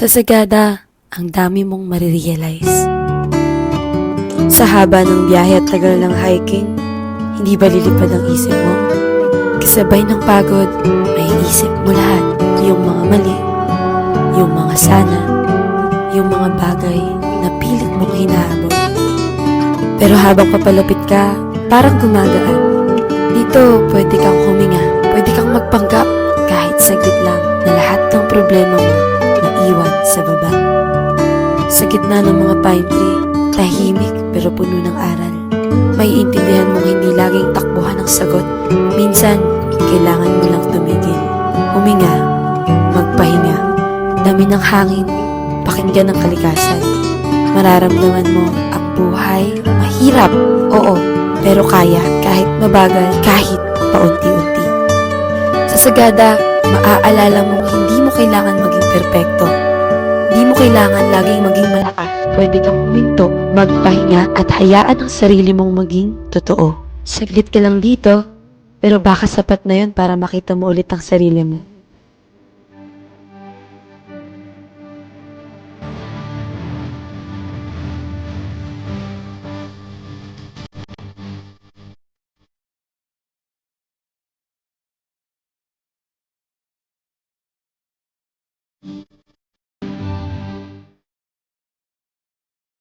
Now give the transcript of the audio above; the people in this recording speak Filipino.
Sa Sagada, ang dami mong marirealize. Sa haba ng biyahe at tagal ng hiking, hindi ba lilipad ang isip mo? Kasabay ng pagod, may isip mo lahat. Yung mga mali, yung mga sana, yung mga bagay na pilit mong hinahabol. Pero habang papalapit ka, parang gumagaan. Dito, pwede kang huminga, pwede kang magpanggap kahit saglit lang na lahat ng problema mo naiwan sa baba. Sa gitna ng mga pine tree, tahimik pero puno ng aral. May intindihan mong hindi laging takbuhan ang sagot. Minsan, kailangan mo lang tumigil. Huminga, magpahinga, dami ng hangin, pakinggan ang kalikasan. Mararamdaman mo ang buhay, mahirap, oo, pero kaya kahit mabagal, kahit paunti-unti. Sa Sagada, maaalala mong hindi mo kailangan maging perpekto. Hindi mo kailangan laging maging malakas. Pwede kang huminto, magpahinga at hayaan ang sarili mong maging totoo. Saglit ka lang dito, pero baka sapat na yun para makita mo ulit ang sarili mo.